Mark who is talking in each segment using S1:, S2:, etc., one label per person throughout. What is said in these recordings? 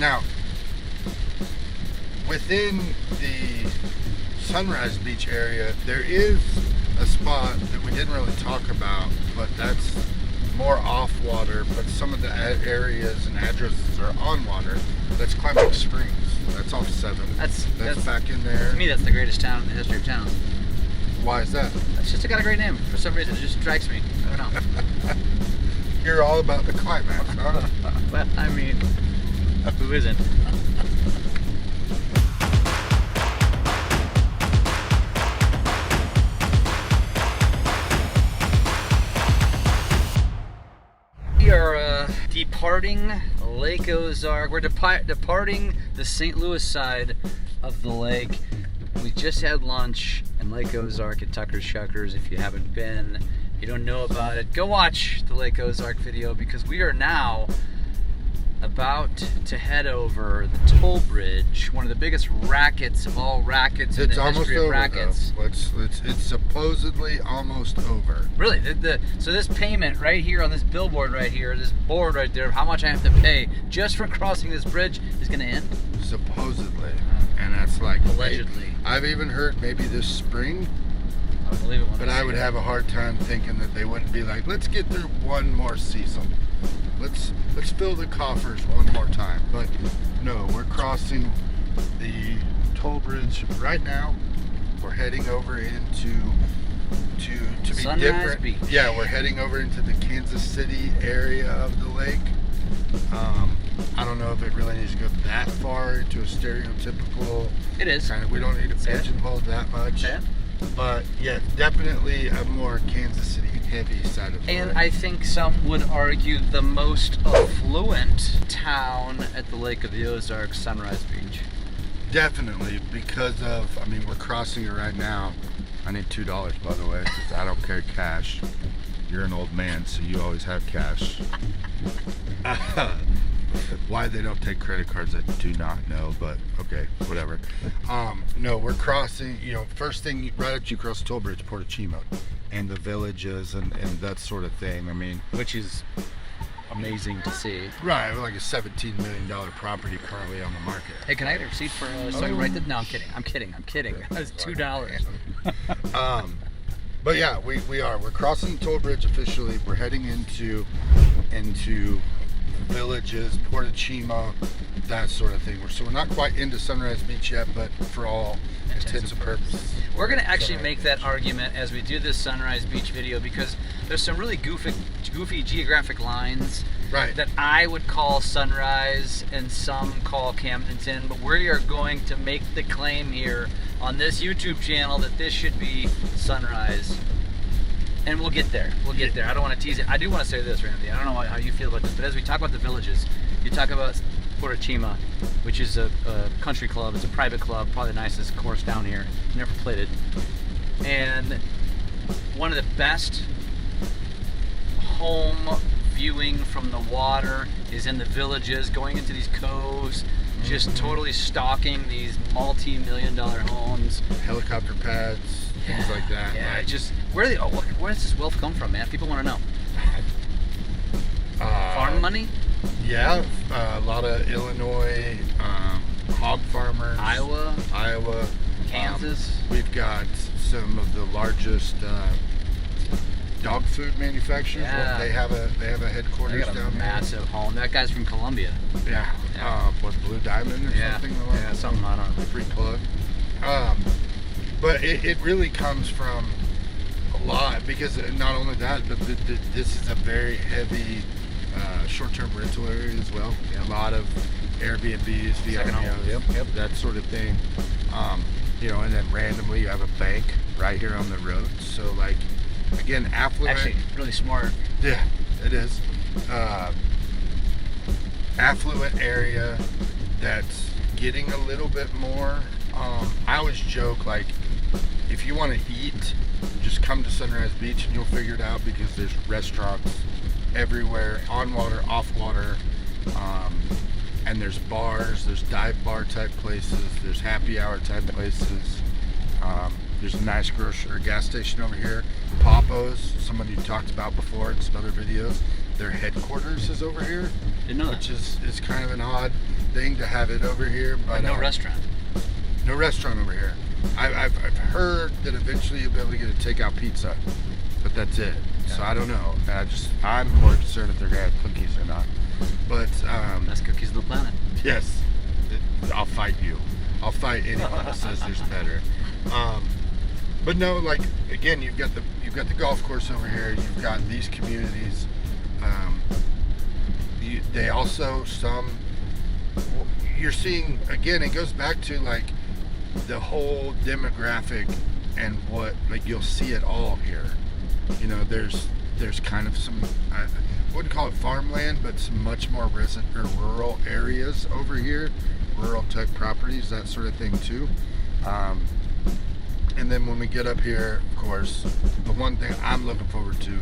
S1: Now, within the Sunrise Beach area, there is a spot that we didn't really talk about, but that's more off water, but some of the areas and addresses are on water. That's Climax Springs. That's off 7. That's back in there.
S2: To me, that's the greatest town in the history of towns.
S1: Why is that?
S2: It's just got a great name. For some reason, it just strikes me. I don't know.
S1: You're all about the climax, huh?
S2: Well, I mean, who isn't? We are departing Lake Ozark. We're departing the St. Louis side of the lake. We just had lunch in Lake Ozark at Tucker's Shuckers. If you haven't been, if you don't know about it, go watch the Lake Ozark video, because we are now about to head over the toll bridge, one of the biggest rackets of all rackets in the history of rackets.
S1: It's supposedly almost over.
S2: Really? So this payment right here on this billboard right here, this board right there, how much I have to pay just for crossing this bridge is going to end?
S1: Supposedly. And that's like...
S2: Allegedly.
S1: I've even heard maybe this spring.
S2: I believe it.
S1: But I would have a hard time thinking that they wouldn't be like, let's get through one more season. Let's fill the coffers one more time. But no, we're crossing the toll bridge right now. We're heading over into to be
S2: Sunrise
S1: different.
S2: Beach.
S1: Yeah, we're heading over into the Kansas City area of the lake. I don't know if it really needs to go that far into a stereotypical.
S2: It is.
S1: Kind of, we don't need to pigeonhole that much.
S2: Yeah.
S1: But yeah, definitely a more Kansas City heavy side of the
S2: And
S1: lake.
S2: I think some would argue the most affluent town at the Lake of the Ozarks, Sunrise Beach.
S1: Definitely, because of, I mean, we're crossing it right now. I need $2, by the way, because I don't carry cash. You're an old man, so you always have cash. Why they don't take credit cards, I do not know, but okay, whatever. No, we're crossing, first thing, right after you cross the toll bridge, Porto Chimo, and the villages and that sort of thing. I mean,
S2: Which is amazing to see.
S1: right, like a $17 million property currently on the market.
S2: Hey, can I get a receipt for so I can write that? No, I'm kidding. That's $2.
S1: But yeah, we're crossing the toll bridge officially. We're heading into villages, Porto Chimo, that sort of thing. So we're not quite into Sunrise Beach yet, but for all intents and purposes,
S2: We're going to actually make that argument as we do this Sunrise Beach video, because there's some really goofy geographic lines
S1: right.
S2: that I would call Sunrise and some call Camdenton, but we are going to make the claim here on this YouTube channel that this should be Sunrise. And we'll get there. I don't want to tease it. I do want to say this, Ramsey. I don't know how you feel about this, but as we talk about the villages, you talk about Porto Chimo, which is a country club. It's a private club, probably the nicest course down here. Never played it. And one of the best home viewing from the water is in the villages, going into these coves, just totally stalking these multi-million-dollar homes.
S1: Helicopter pads, things like that.
S2: Yeah,
S1: right?
S2: just where does this wealth come from, man? People want to know. Farm money?
S1: Yeah, a lot of Illinois hog farmers.
S2: Iowa, Kansas.
S1: We've got some of the largest dog food manufacturers.
S2: Yeah.
S1: They have a headquarters
S2: They got a
S1: down there.
S2: massive home. That guy's from Colombia.
S1: Yeah. What, Blue Diamond or something?
S2: Yeah, something, I don't know.
S1: Free plug. But it really comes from a lot, because not only that, but this is a very heavy short-term rental area as well. Yeah. A lot of Airbnbs, VRBOs, that sort of thing. And then randomly you have a bank right here on the road. So like, again, affluent.
S2: Actually, really smart.
S1: Yeah, it is. Affluent area that's getting a little bit more. I always joke, like, if you want to eat, just come to Sunrise Beach and you'll figure it out, because there's restaurants everywhere, on water, off water, and there's bars, there's dive bar type places, there's happy hour type places. There's a nice grocery or gas station over here. Papo's, somebody you talked about before in some other videos. Their headquarters is over here,
S2: Didn't know that.
S1: which is kind of an odd. thing to have it over here, but
S2: no restaurant.
S1: No restaurant over here. I've heard that eventually you'll be able to get a takeout pizza, but that's it.
S2: Yeah.
S1: So I don't know. I'm more concerned if they're gonna have cookies or not. But
S2: Best cookies on the planet.
S1: yes, I'll fight you. I'll fight anyone that says there's better. But no, like again, you've got the golf course over here. You've got these communities. They also you're seeing again. It goes back to like the whole demographic and what like you'll see it all here. You know, there's kind of some I wouldn't call it farmland, but some much more rural areas over here, rural type properties, that sort of thing too. And then when we get up here, of course, the one thing I'm looking forward to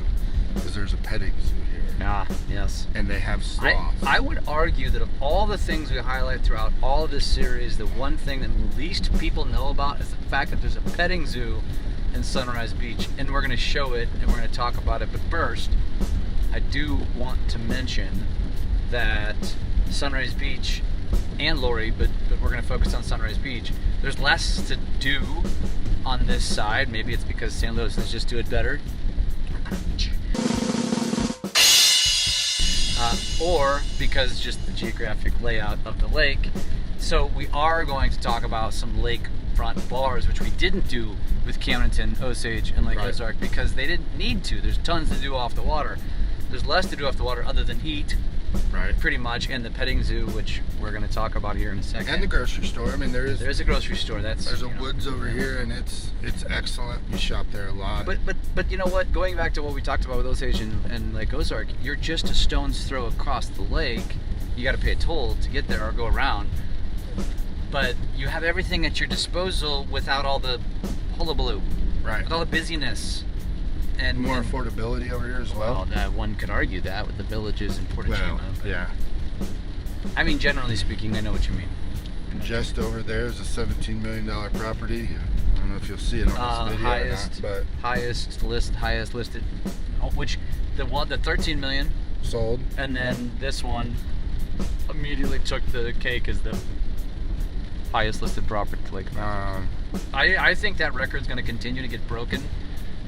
S1: is there's a petting zoo here.
S2: Ah, yes.
S1: And they have sloths.
S2: I would argue that of all the things we highlight throughout all of this series, the one thing that least people know about is the fact that there's a petting zoo in Sunrise Beach, and we're going to show it and we're going to talk about it. But first, I do want to mention that Sunrise Beach and Lori, but we're going to focus on Sunrise Beach. There's less to do on this side. Maybe it's because St. Louis is just doing better. Or because just the geographic layout of the lake. So we are going to talk about some lakefront bars, which we didn't do with Camdenton, Osage, and Lake Ozark because they didn't need to. There's tons to do off the water. There's less to do off the water other than eat, pretty much, and the petting zoo, which we're going to talk about here in a second.
S1: And the grocery store. I mean, there's
S2: a grocery store. There's
S1: a Woods over here, and it's excellent. You shop there a lot.
S2: But you know what? Going back to what we talked about with Osage and Lake Ozark, you're just a stone's throw across the lake. You got to pay a toll to get there or go around. But you have everything at your disposal without all the hullabaloo, with all the busyness. And
S1: more affordability over here as well.
S2: Well, one could argue that with the villages in Portachima.
S1: Well, yeah.
S2: I mean, generally speaking, I know what you mean.
S1: Just over there is a $17 million property. I don't know if you'll see it on this video or not, but
S2: highest listed. Which the 13 million
S1: sold,
S2: and then this one immediately took the cake as the highest listed property to Lakefront. I think that record's going to continue to get broken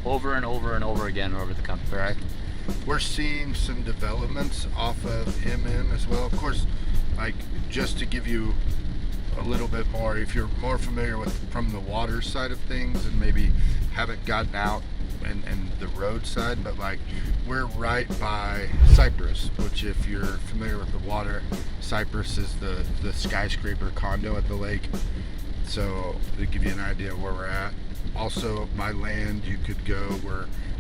S2: over and over and over again over the country.
S1: Right. We're seeing some developments off of MM as well. Of course, like just to give you a little bit more, if you're more familiar with from the water side of things and maybe haven't gotten out and the road side, but like we're right by Cypress, which if you're familiar with the water, Cypress is the skyscraper condo at the lake. So to give you an idea of where we're at. Also, by land, you could go.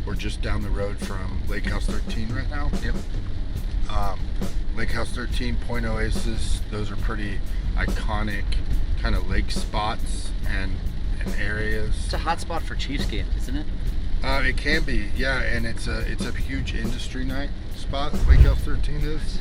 S1: We're just down the road from Lake House 13 right now.
S2: Yep.
S1: Lake House 13, Point Oasis. Those are pretty iconic kind of lake spots and areas.
S2: It's a hot spot for Chiefs game, isn't it?
S1: It can be, yeah. And it's a huge industry night spot. Lake House 13 is.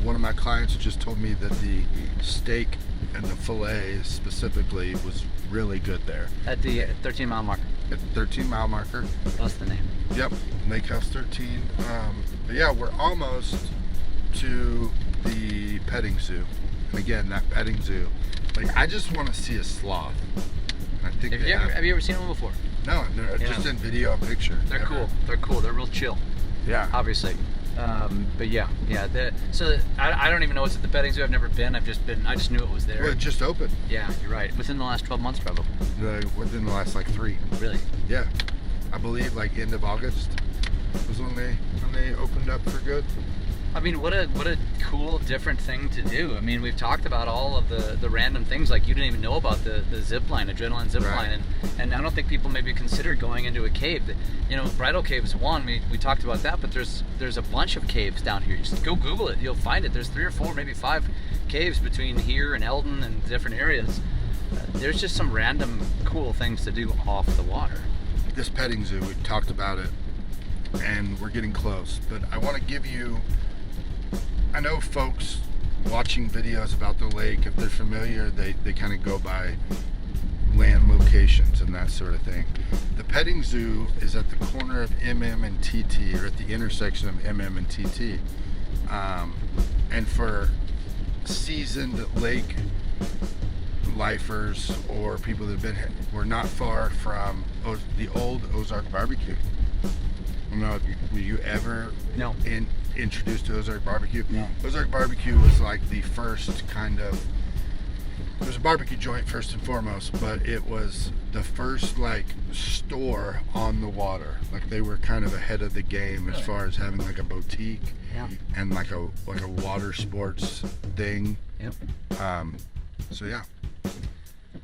S1: One of my clients just told me that the steak and the filet specifically was really good there.
S2: At the 13 mile marker.
S1: At the 13 mile marker.
S2: That's the name.
S1: Yep, Lake House 13. But yeah, we're almost to the petting zoo. And again, that petting zoo, like I just want to see a sloth. I think
S2: have you ever seen one before?
S1: No, just in video and picture.
S2: They're cool. They're cool. They're real chill.
S1: Yeah.
S2: Obviously. But yeah. So I don't even know what's at the petting zoo. I've never been. I just knew it was there.
S1: Well, it just opened.
S2: Yeah, you're right. Within the last 12 months, probably.
S1: Within the last 3.
S2: Really?
S1: Yeah. I believe end of August was when they opened up for good.
S2: I mean, what a cool, different thing to do. I mean, we've talked about all of the random things, like you didn't even know about the zip line, adrenaline zip line, and I don't think people maybe consider going into a cave. Bridal Cave is one, we talked about that, but there's a bunch of caves down here. Just go Google it, you'll find it. There's 3 or 4, maybe 5 caves between here and Eldon and different areas. There's just some random cool things to do off the water.
S1: This petting zoo, we talked about it, and we're getting close, but I want to give you, I know folks watching videos about the lake, if they're familiar, they kind of go by land locations and that sort of thing. The petting zoo is at the corner of MM and TT, or at the intersection of MM and TT. And for seasoned lake lifers or people that were not far from the old Ozark barbecue. I don't know, were you ever introduced to Ozark barbecue?
S2: No.
S1: Ozark barbecue was like the first kind of, it was a barbecue joint first and foremost, but it was the first like store on the water. Like they were kind of ahead of the game as far as having like a boutique and like a water sports thing.
S2: Yep.
S1: So yeah.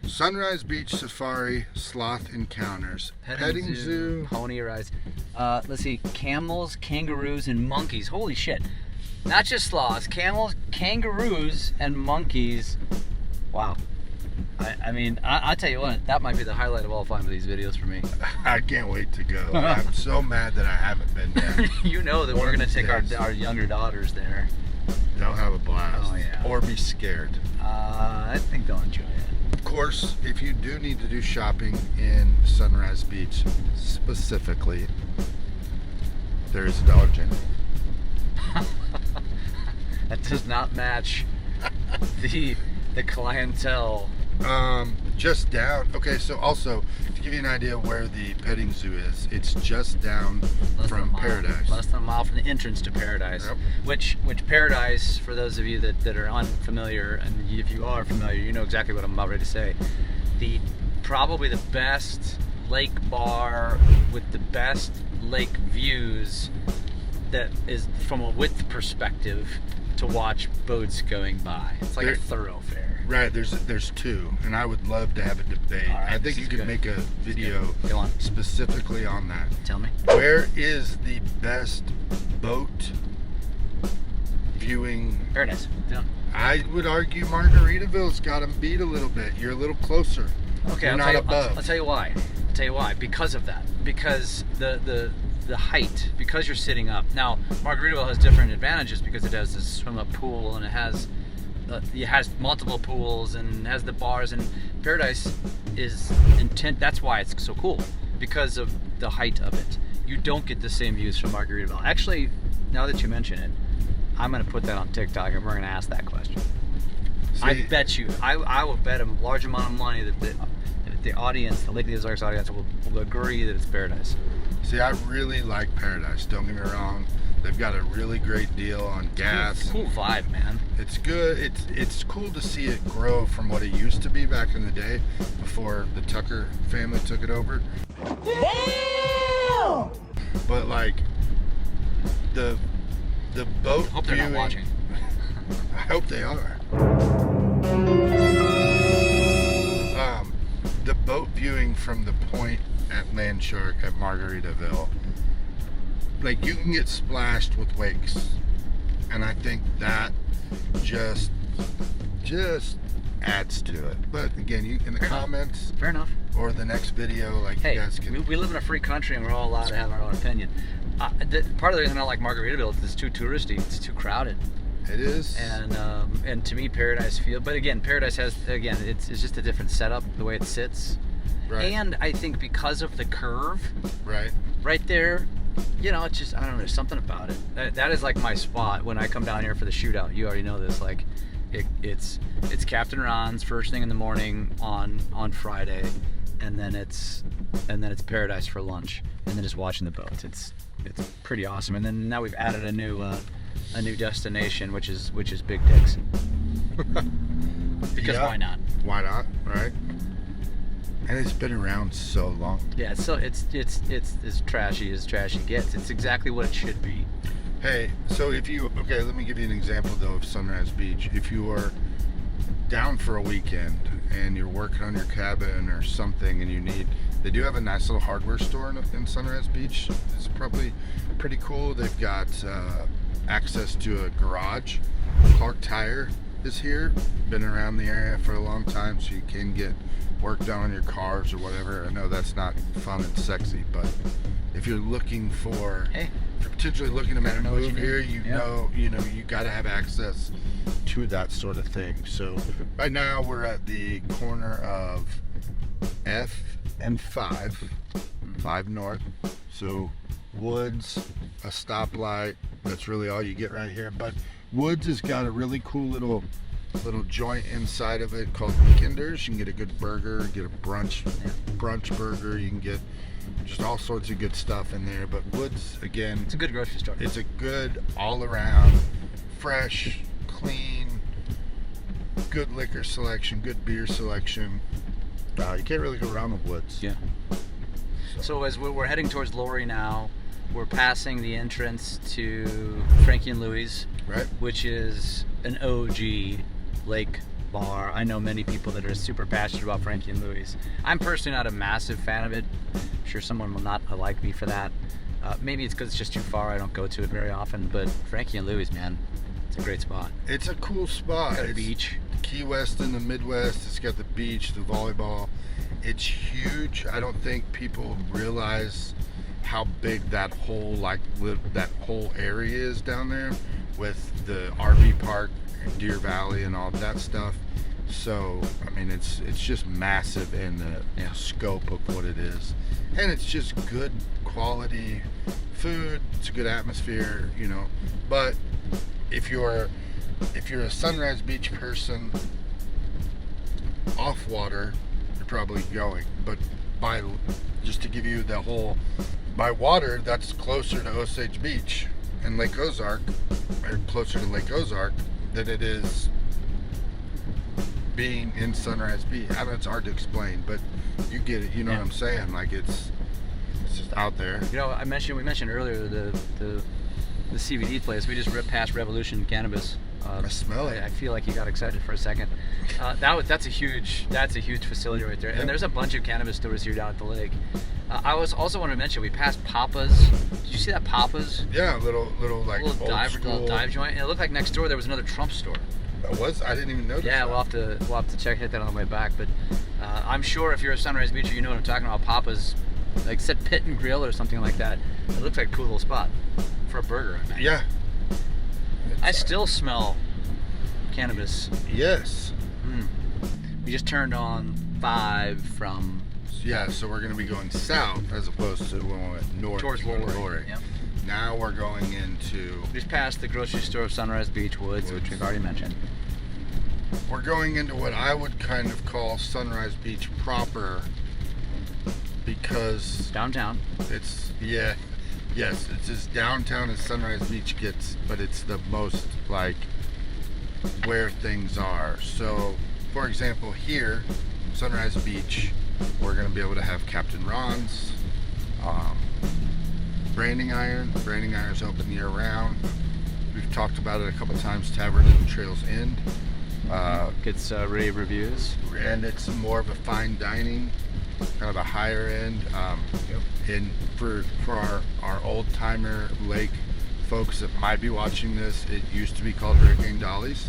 S1: Sunrise Beach Safari, Sloth Encounters, Petting Zoo,
S2: Pony Rides. Let's see, camels, kangaroos, and monkeys. Holy shit. Not just sloths, camels, kangaroos, and monkeys. Wow. I mean, I'll tell you what, that might be the highlight of all 5 of these videos for me.
S1: I can't wait to go. I'm so mad that I haven't been there.
S2: You know that we're going to take our younger daughters there.
S1: They'll have a blast.
S2: Oh, yeah.
S1: Or be scared.
S2: I think they'll enjoy it.
S1: Of course, if you do need to do shopping in Sunrise Beach specifically, there is a Dollar General.
S2: That does not match the clientele.
S1: Just down. Okay, so also to give you an idea where the petting zoo is, it's just down from Paradise.
S2: Less than a mile from the entrance to Paradise.
S1: Yep.
S2: Which Paradise, for those of you that are unfamiliar, and if you are familiar, you know exactly what I'm about ready to say. Probably the best lake bar with the best lake views, that is from a width perspective, to watch boats going by. It's like a thoroughfare.
S1: Right, there's 2, and I would love to have a debate.
S2: All right,
S1: I think you could make a video
S2: Go on.
S1: specifically on that.
S2: Tell me.
S1: Where is the best boat viewing?
S2: Paradise. Yeah.
S1: I would argue Margaritaville's got them beat a little bit. You're a little closer.
S2: Okay,
S1: You're not above.
S2: I'll tell you why. Because of that. Because the height. Because you're sitting up. Now, Margaritaville has different advantages because it has this swim-up pool, and it has multiple pools and has the bars, and Paradise is intent. That's why it's so cool, because of the height of it. You don't get the same views from Margaritaville. Actually, now that you mention it, I'm going to put that on TikTok and we're going to ask that question. See, I bet you, I will bet a large amount of money that the audience, the Lake of the Ozarks audience, will agree that it's Paradise.
S1: See, I really like Paradise. Don't get me wrong. They've got a really great deal on gas.
S2: Cool vibe, man.
S1: It's good. It's cool to see it grow from what it used to be back in the day before the Tucker family took it over. Damn! But like the boat.
S2: Hope they're not watching.
S1: I hope they are. The boat viewing from the point at Landshark at Margaritaville, like you can get splashed with wakes, and I think that just adds to it. But again, you in the comments,
S2: fair enough,
S1: or the next video, like
S2: hey,
S1: you guys can.
S2: We live in a free country and we're all allowed to have our own opinion. Part of the reason I don't like Margaritaville is it's too touristy, it's too crowded.
S1: It is.
S2: And to me, Paradise but again, Paradise has, it's just a different setup, the way it sits.
S1: Right.
S2: And I think because of the curve,
S1: right
S2: there, it's just, I don't know, there's something about it. That is like my spot when I come down here for the shootout. You already know this. Like, it's Captain Ron's first thing in the morning on Friday, and then it's Paradise for lunch, and then just watching the boats. It's pretty awesome. And then now we've added a new destination, which is Big Dicks. Because why not?
S1: Why not? Right. And it's been around so long.
S2: Yeah, so it's as trashy gets. It's exactly what it should be.
S1: Hey, so let me give you an example though of Sunrise Beach. If you are down for a weekend and you're working on your cabin or something, and they do have a nice little hardware store in Sunrise Beach. It's probably pretty cool. They've got access to a garage. Clark Tire is here. Been around the area for a long time, so you can get work done on your cars or whatever. I know that's not fun and sexy, but if you're looking for, if you're potentially looking to make a move here, you got to have access to that sort of thing. So right now we're at the corner of F and 5 North. So Woods, a stoplight. That's really all you get right here. But Woods has got a really cool little little joint inside of it called Weekenders. You can get a good burger, get a brunch burger. You can get just all sorts of good stuff in there. But Woods, again,
S2: It's a good grocery store.
S1: it's a good all-around, fresh, clean, good liquor selection, good beer selection. You can't really go wrong with Woods.
S2: Yeah. So as we're heading towards Lori now, we're passing the entrance to Frankie and Louie's,
S1: Right?
S2: which is an OG lake bar. I know many people that are super passionate about Frankie and Louie's. I'm personally not a massive fan of it. I'm sure someone will not like me for that. Maybe it's because it's just too far. I don't go to it very often. But Frankie and Louie's, man, it's a great spot.
S1: It's a cool spot.
S2: Got a
S1: It's
S2: beach.
S1: Key West in the Midwest. It's got the beach, the volleyball. It's huge. I don't think people realize how big that whole that whole area is down there, with the RV park, and Deer Valley, and all that stuff. So I mean, it's just massive in the scope of what it is, and it's just good quality food. It's a good atmosphere, you know. But if you're a Sunrise Beach person, off water, you're probably going. But just to give you the whole, by water, that's closer to Osage Beach and Lake Ozark, or closer to Lake Ozark than it is being in Sunrise Beach. I know it's hard to explain, but you get it. You know what I'm saying? Like it's just out there.
S2: You know, we mentioned earlier the CBD place. We just ripped past Revolution Cannabis.
S1: I smell it.
S2: I feel like you got excited for a second. That's a huge facility right there.
S1: Yep.
S2: And there's a bunch of cannabis stores here down at the lake. I was also want to mention we passed Papa's. Did you see that Papa's?
S1: Yeah, little like
S2: Little
S1: old
S2: dive
S1: school.
S2: joint. And it looked like next door there was another Trump store.
S1: I didn't even notice.
S2: Yeah,
S1: that.
S2: we'll have to hit that on the way back. But I'm sure if you're a Sunrise Beacher, you know what I'm talking about. Papa's, like said Pit and Grill or something like that. It looks like a cool little spot for a burger. I imagine.
S1: Yeah.
S2: I still smell cannabis.
S1: Yes.
S2: We just turned on 5 from
S1: Yeah, so we're going to be going south as opposed to when we went north
S2: towards
S1: to go to
S2: Lori.
S1: Lori.
S2: Yep.
S1: Now we're going into,
S2: We just passed the grocery store of Sunrise Beach Woods, which we've already mentioned.
S1: we're going into what I would kind of call Sunrise Beach proper, because
S2: Downtown.
S1: it's as downtown as Sunrise Beach gets, but it's the most like where things are. So, for example, here, Sunrise Beach, we're going to be able to have Captain Ron's, Branding Iron. Branding Iron's open year round. We've talked about it a couple times. Tavern at the Trail's End.
S2: Gets rave reviews.
S1: And it's more of a fine dining, kind of a higher end. And for our old timer lake folks that might be watching this, it used to be called Hurricane Dolly's.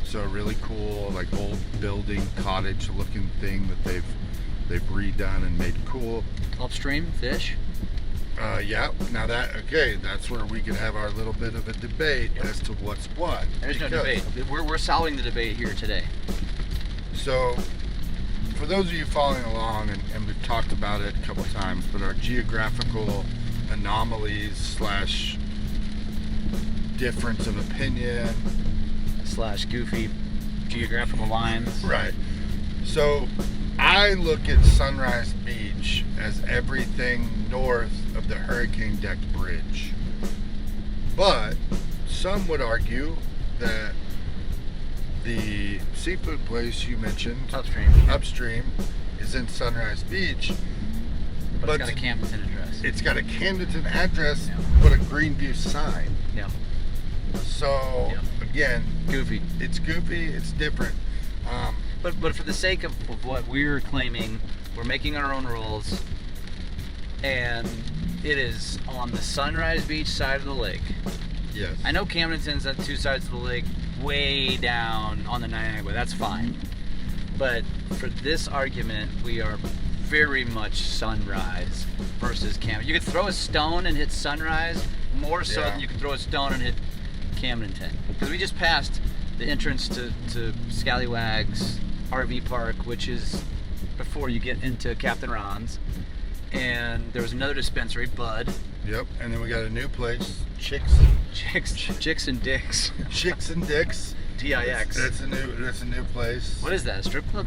S1: So a really cool, like old building, cottage looking thing that they've redone and made cool.
S2: Upstream fish.
S1: Yeah. Now that's where we could have our little bit of a debate as to what's what.
S2: There's no debate. We're solving the debate here today.
S1: So, for those of you following along, and we've talked about it a couple of times, but our geographical anomalies / difference of opinion
S2: / goofy geographical lines.
S1: Right. So, I look at Sunrise Beach as everything north of the Hurricane Deck Bridge. But some would argue that the seafood place you mentioned, upstream, is in Sunrise Beach.
S2: But it's got a Camden address.
S1: It's got a Camden address,
S2: Yeah.
S1: but a Greenview sign.
S2: Yeah.
S1: So, again,
S2: Goofy.
S1: it's goofy, it's different.
S2: But for the sake of what we're claiming, we're making our own rules, and it is on the Sunrise Beach side of the lake.
S1: Yes.
S2: I know Camdenton's on 2 sides of the lake, way down on the Niagara. That's fine. But for this argument, we are very much Sunrise versus Camden. You could throw a stone and hit Sunrise more so than you could throw a stone and hit Camdenton. Because we just passed the entrance to Scallywags RV Park, which is before you get into Captain Ron's. And there was another dispensary, Bud.
S1: Yep. And then we got a new place, Chicks
S2: Chicks and Dicks.
S1: Chicks and Dicks.
S2: DIX.
S1: That's a new place.
S2: What is that? A strip club?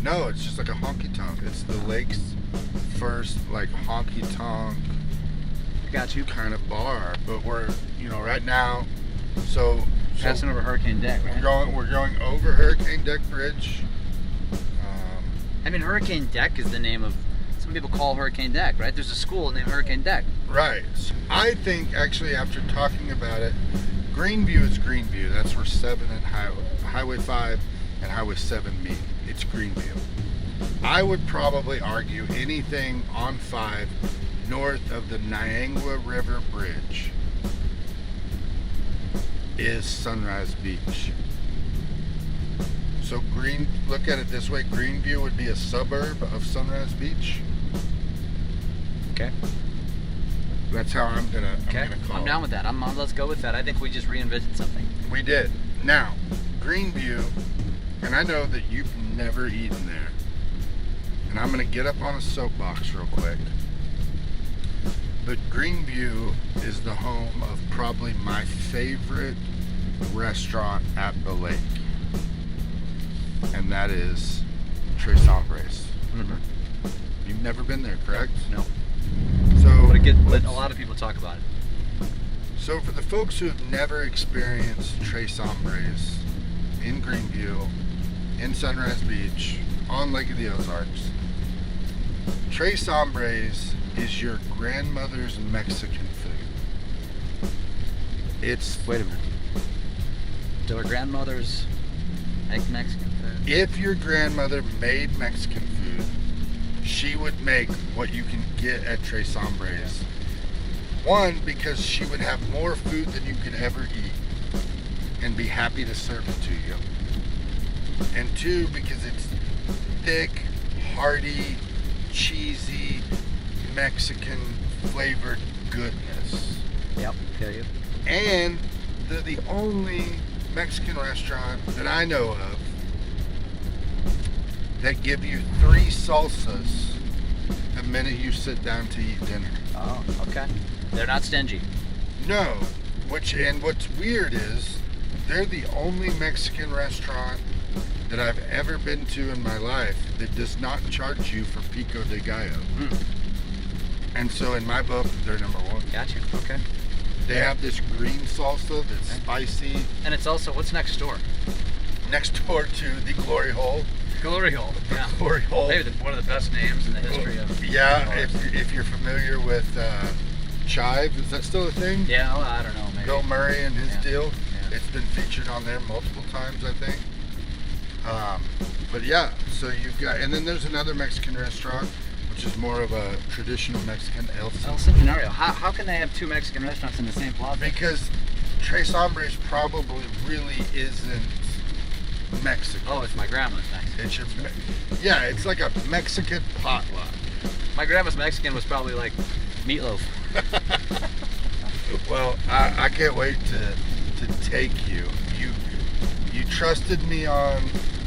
S1: No, it's just like a honky tonk. It's the lake's first like honky tonk
S2: Got you.
S1: kind of bar. But we're right now. So
S2: Passing over Hurricane Deck, right?
S1: We're going over Hurricane Deck Bridge.
S2: I mean, Hurricane Deck is the name of. Some people call Hurricane Deck, right? There's a school named Hurricane Deck.
S1: Right. I think actually after talking about it, Greenview is Greenview. That's where 7 and Highway 5 and Highway 7 meet. It's Greenview. I would probably argue anything on 5 north of the Niagara River Bridge is Sunrise Beach. So look at it this way, Greenview would be a suburb of Sunrise Beach.
S2: Okay.
S1: That's how I'm gonna call
S2: I'm down with that. Let's go with that. I think we just reinvented something.
S1: We did. Now, Greenview, and I know that you've never eaten there, and I'm gonna get up on a soapbox real quick. But Greenview is the home of probably my favorite restaurant at the lake, and that is Sombres.
S2: Mm-hmm.
S1: You've never been there, correct?
S2: No.
S1: So,
S2: But a lot of people talk about it.
S1: So for the folks who have never experienced Sombres in Greenview, in Sunrise Beach, on Lake of the Ozarks, Sombres is your grandmother's Mexican food.
S2: Wait a minute. Do our grandmothers make Mexican food?
S1: If your grandmother made Mexican food, she would make what you can get at Sombres. One, because she would have more food than you could ever eat and be happy to serve it to you. And 2, because it's thick, hearty, cheesy, Mexican flavored goodness.
S2: Yep, tell you.
S1: And they're the only Mexican restaurant that I know of that give you 3 salsas the minute you sit down to eat dinner.
S2: Oh, okay. They're not stingy.
S1: No, what's weird is they're the only Mexican restaurant that I've ever been to in my life that does not charge you for pico de gallo.
S2: Mm.
S1: And so in my book, they're number 1.
S2: Gotcha. Okay.
S1: They have this green salsa that's spicy.
S2: And it's also, what's next door?
S1: Next door to the Glory Hole.
S2: Glory Hole. Yeah.
S1: Glory Hole.
S2: Maybe one of the best names in the history of.
S1: Yeah, if you're familiar with Chive, is that still a thing?
S2: Yeah, well, I don't know. Maybe.
S1: Bill Murray and his deal.
S2: Yeah.
S1: It's been featured on there multiple times, I think. But yeah, so you've got, and then there's another Mexican restaurant, which is more of a traditional Mexican El
S2: Centenario. How can they have 2 Mexican restaurants in the same plaza?
S1: Because Sombres probably really isn't Mexican.
S2: Oh, it's my grandma's Mexican.
S1: It's like a Mexican potluck.
S2: My grandma's Mexican was probably like meatloaf.
S1: Well, I can't wait to take you. You trusted me on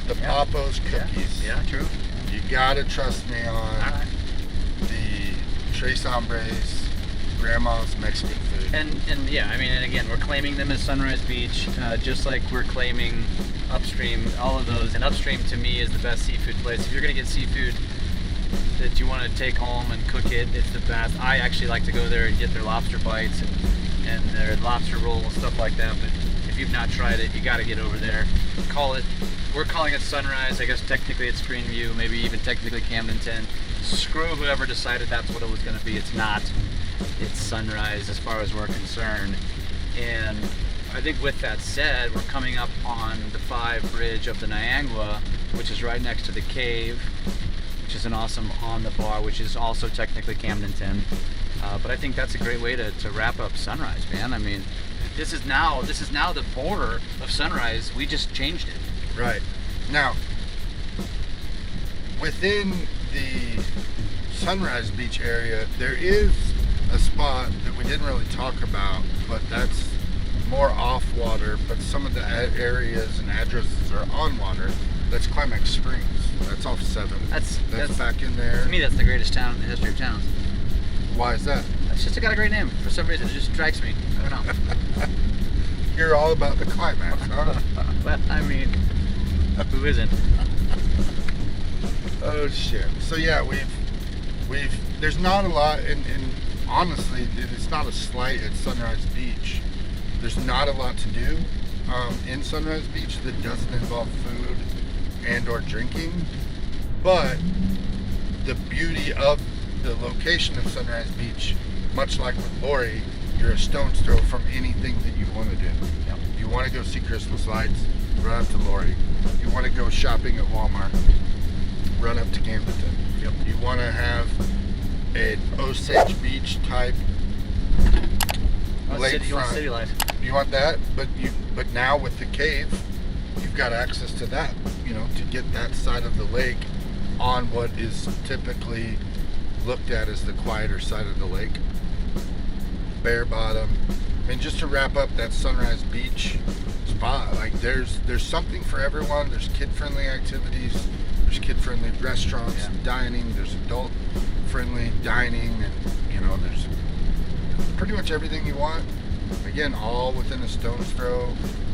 S1: the Papa's cookies.
S2: Yeah, true.
S1: You gotta trust me on the Sombres grandma's Mexican food.
S2: And yeah, I mean, and again, we're claiming them as Sunrise Beach, just like we're claiming Upstream, all of those. And Upstream to me is the best seafood place. If you're gonna get seafood that you want to take home and cook it, it's the best. I actually like to go there and get their lobster bites and their lobster roll and stuff like that. But if you've not tried it, you got to get over there. We're calling it Sunrise. I guess technically it's Greenview, maybe even technically Camdenton. Screw whoever decided that's what it was going to be. It's not. It's Sunrise as far as we're concerned. And I think with that said, we're coming up on the 5 bridge of the Niagara, which is right next to the cave, which is an awesome on the bar, which is also technically Camdenton. But I think that's a great way to wrap up Sunrise, man. I mean, this is now the border of Sunrise. We just changed it.
S1: Right. Now, within the Sunrise Beach area, there is a spot that we didn't really talk about, but that's more off water, but some of the areas and addresses are on water. That's Climax Springs. That's off 7. That's back in there.
S2: To me, that's the greatest town in the history of towns.
S1: Why is that?
S2: It's just got a great name. For some reason, it just strikes me. I don't know.
S1: You're all about the climax, huh?
S2: Well, I mean, who isn't?
S1: Oh shit. So yeah, there's not a lot, and honestly, it's not a slight at Sunrise Beach. There's not a lot to do in Sunrise Beach that doesn't involve food and or drinking, but the beauty of the location of Sunrise Beach, much like with Lori, you're a stone's throw from anything that you want to do.
S2: Yep.
S1: You want to go see Christmas lights, run up to Lori. You want to go shopping at Walmart, run up to Camdenton.
S2: Yep.
S1: You want to have an Osage Beach type lakefront.
S2: City life.
S1: You want that, but now with the cave, you've got access to that. You know, to get that side of the lake on what is typically looked at as the quieter side of the lake. Bare bottom. I mean, just to wrap up that Sunrise Beach spot, like there's something for everyone. There's kid-friendly activities. There's kid-friendly restaurants, and dining. There's adult-friendly dining, and you know, there's pretty much everything you want. Again, all within a stone's throw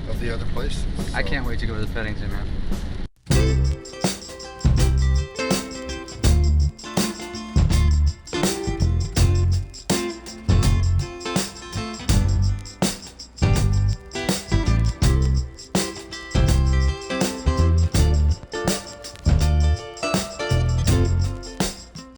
S1: of the other places.
S2: I
S1: So-
S2: can't wait to go to the Peddington, man.